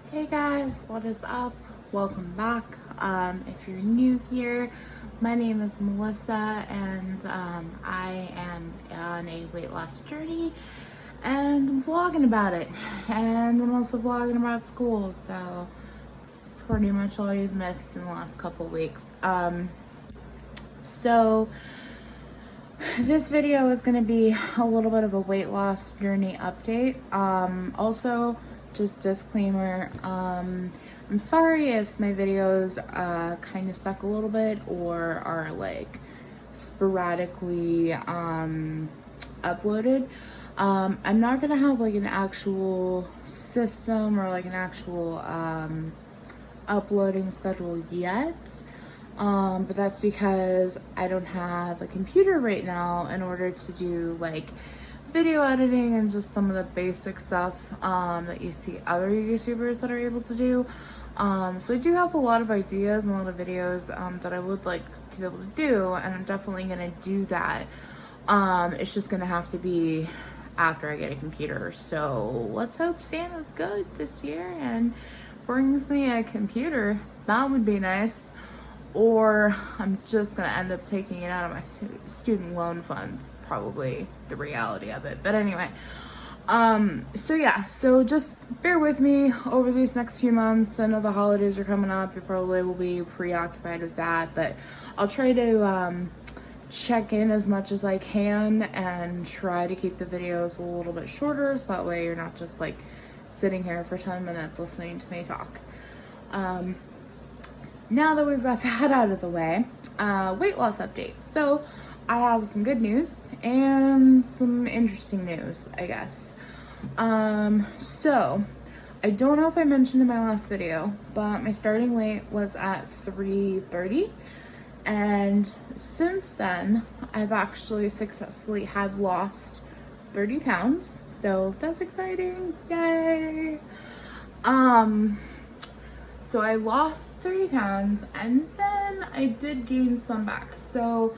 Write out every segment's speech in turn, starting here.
Hey guys, what is up? Welcome back. If you're new here, my name is Melissa and I am on a weight loss journey and I'm vlogging about it. And I'm also vlogging about school, so it's pretty much all you've missed in the last couple weeks. So this video is going to be a little bit of a weight loss journey update. Also, just disclaimer, I'm sorry if my videos kind of suck a little bit or are like sporadically uploaded. I'm not gonna have like an actual system or like an actual uploading schedule yet. But that's because I don't have a computer right now in order to do like video editing and just some of the basic stuff that you see other YouTubers that are able to do. So I do have a lot of ideas and a lot of videos that I would like to be able to do, and I'm definitely gonna do that. It's just gonna have to be after I get a computer. So let's hope Santa's good this year and brings me a computer. That would be nice. Or I'm just gonna end up taking it out of my student loan funds, probably the reality of it. But anyway, so just bear with me over these next few months. I know the holidays are coming up. You probably will be preoccupied with that, but I'll try to check in as much as I can and try to keep the videos a little bit shorter, so that way you're not just like sitting here for 10 minutes listening to me talk. Now that we've got that out of the way, weight loss update. So I have some good news and some interesting news, I guess. So I don't know if I mentioned in my last video, but my starting weight was at 330. And since then, I've actually successfully had lost 30 pounds. So that's exciting. Yay. So I lost 30 pounds and then I did gain some back. So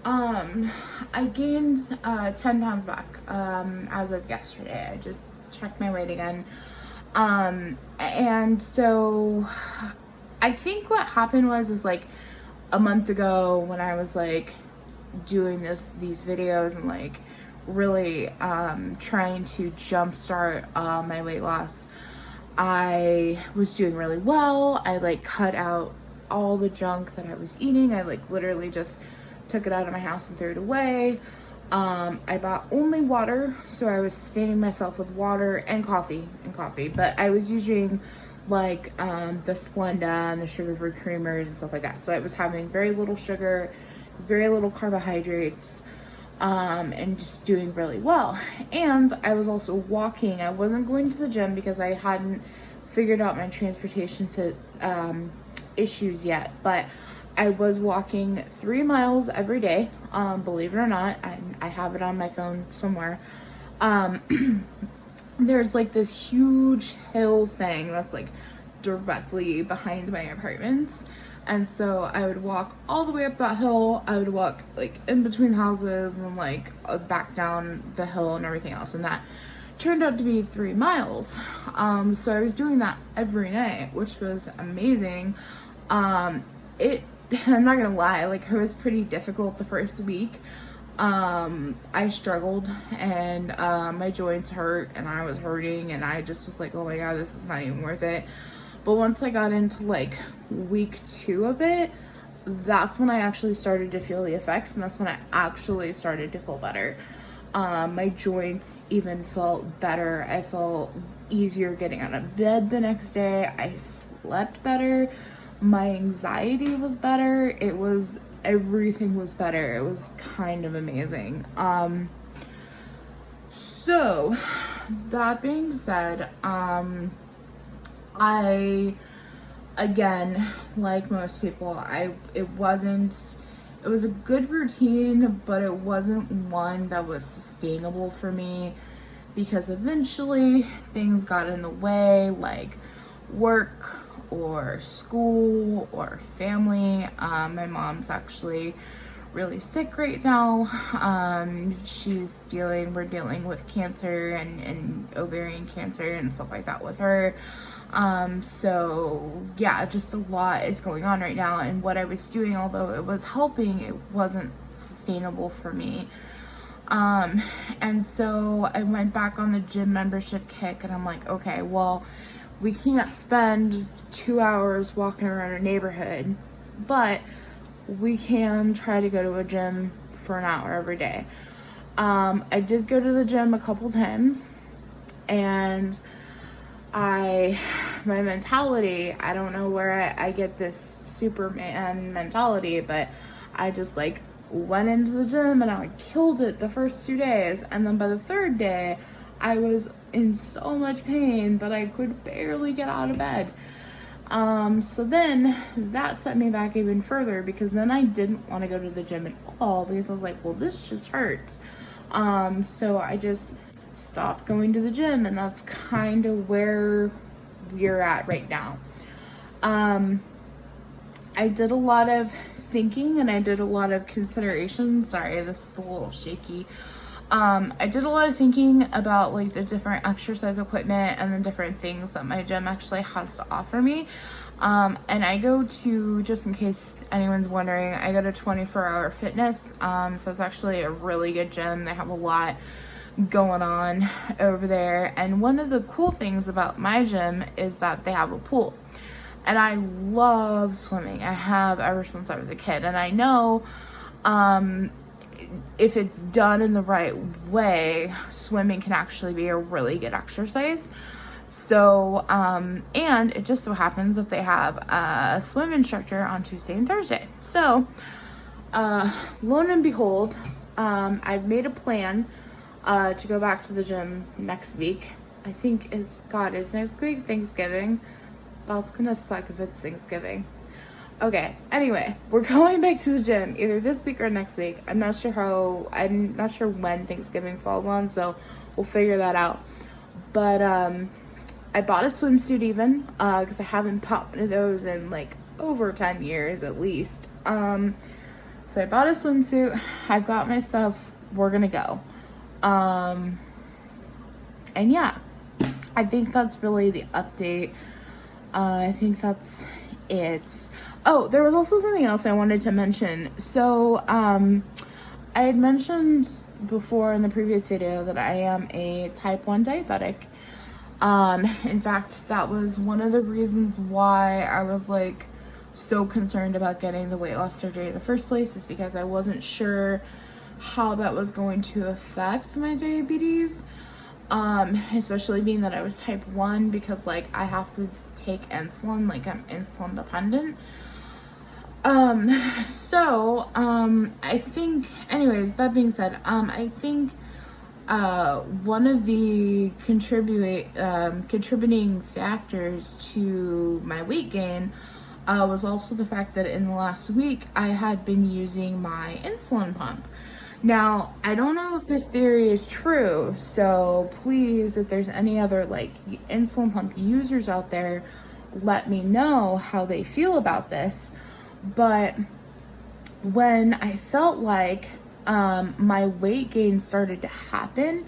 I gained 10 pounds back as of yesterday. I just checked my weight again. And so I think what happened was like a month ago when I was like doing these videos and like really trying to jumpstart my weight loss, I was doing really well. I like cut out all the junk that I was eating. I like literally just took it out of my house and threw it away. I bought only water, so I was sustaining myself with water and coffee, but I was using like the Splenda and the sugar-free creamers and stuff like that. So I was having very little sugar, very little carbohydrates, and just doing really well. And I was also walking. I wasn't going to the gym because I hadn't figured out my transportation issues yet, but I was walking 3 miles every day. Believe it or not, I have it on my phone somewhere. There's like this huge hill thing that's like directly behind my apartment. And so I would walk all the way up that hill. I would walk like in between houses and then like back down the hill and everything else. And that turned out to be 3 miles. So I was doing that every night, which was amazing. I'm not gonna lie, like it was pretty difficult the first week. I struggled and my joints hurt and I was hurting and I just was like, oh my God, this is not even worth it. But once I got into like week 2 of it, that's when I actually started to feel the effects, and that's when I actually started to feel better. My joints even felt better. I felt easier getting out of bed the next day. I slept better. My anxiety was better. Everything was better. It was kind of amazing. So that being said, again, like most people, it was a good routine, but it wasn't one that was sustainable for me because eventually things got in the way, like work or school or family. My mom's actually really sick right now. We're dealing with cancer and ovarian cancer and stuff like that with her. So yeah, just a lot is going on right now, and what I was doing, although it was helping, it wasn't sustainable for me. And so I went back on the gym membership kick, and I'm like, okay, well, we can't spend 2 hours walking around our neighborhood, but we can try to go to a gym for an hour every day. I did go to the gym a couple times, and my mentality, I don't know where I get this Superman mentality, but I just like went into the gym and I killed it the first 2 days. And then by the third day, I was in so much pain that I could barely get out of bed. So then that set me back even further, because then I didn't want to go to the gym at all, because I was like, well, this just hurts. So I just stopped going to the gym, and that's kind of where we're at right now. I did a lot of thinking and I did a lot of consideration. Sorry, this is a little shaky. I did a lot of thinking about like the different exercise equipment and the different things that my gym actually has to offer me. And I go to, just in case anyone's wondering, I go to 24-Hour Fitness. So it's actually a really good gym. They have a lot going on over there. And one of the cool things about my gym is that they have a pool. And I love swimming. I have ever since I was a kid. And I know if it's done in the right way, swimming can actually be a really good exercise. So, and it just so happens that they have a swim instructor on Tuesday and Thursday. So, lo and behold, I've made a plan to go back to the gym next week. I think is next week Thanksgiving. That's gonna suck if it's Thanksgiving. Okay, anyway, we're going back to the gym either this week or next week. I'm not sure when Thanksgiving falls on, so we'll figure that out. But I bought a swimsuit even, because I haven't bought one of those in like over 10 years at least. So I bought a swimsuit, I've got my stuff, we're gonna go. And yeah, I think that's really the update. I think that's it. Oh, there was also something else I wanted to mention. So, I had mentioned before in the previous video that I am a type 1 diabetic. In fact, that was one of the reasons why I was like so concerned about getting the weight loss surgery in the first place, is because I wasn't sure how that was going to affect my diabetes. Especially being that I was type 1, because like I have to take insulin, like I'm insulin dependent. I think, anyways, that being said, I think one of the contributing factors to my weight gain was also the fact that in the last week I had been using my insulin pump. Now, I don't know if this theory is true, so please, if there's any other like insulin pump users out there, let me know how they feel about this. But when I felt like my weight gain started to happen,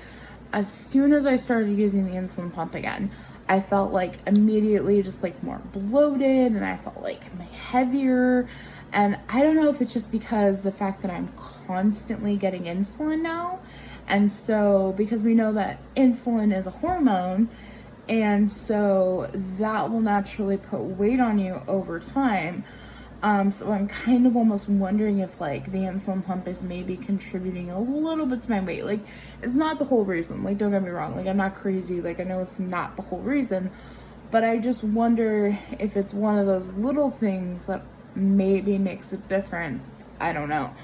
as soon as I started using the insulin pump again, I felt like immediately just like more bloated, and I felt like heavier. And I don't know if it's just because the fact that I'm constantly getting insulin now. And so, because we know that insulin is a hormone, and so that will naturally put weight on you over time. So I'm kind of almost wondering if like the insulin pump is maybe contributing a little bit to my weight. Like, it's not the whole reason. Like, don't get me wrong. Like, I'm not crazy. Like, I know it's not the whole reason. But I just wonder if it's one of those little things that maybe makes a difference. I don't know.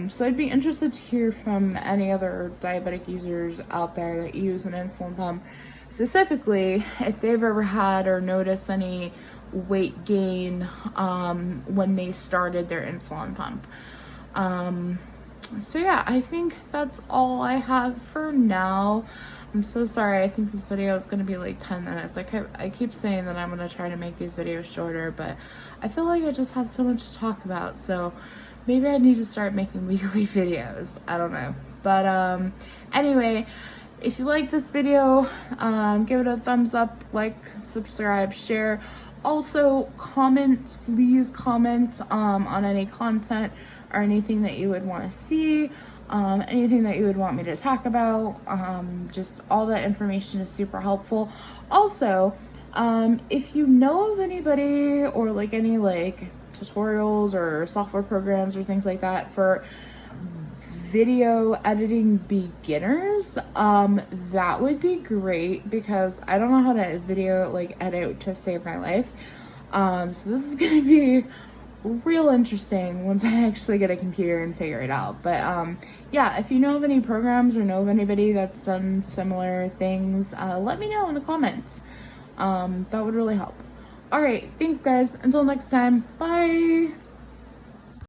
So I'd be interested to hear from any other diabetic users out there that use an insulin pump, specifically if they've ever had or noticed any weight gain when they started their insulin pump. So yeah, I think that's all I have for now. I'm so sorry. I think this video is going to be like 10 minutes. I keep saying that I'm going to try to make these videos shorter, but I feel like I just have so much to talk about. So maybe I need to start making weekly videos. I don't know. But anyway, if you like this video, give it a thumbs up, like, subscribe, share. Also, comment, please comment on any content or anything that you would want to see, anything that you would want me to talk about. Just all that information is super helpful. Also, if you know of anybody or like any like tutorials or software programs or things like that for video editing beginners, that would be great because I don't know how to video like edit to save my life. So this is gonna be real interesting once I actually get a computer and figure it out. But yeah, if you know of any programs or know of anybody that's done similar things, let me know in the comments. That would really help. All right, thanks guys. Until next time, bye.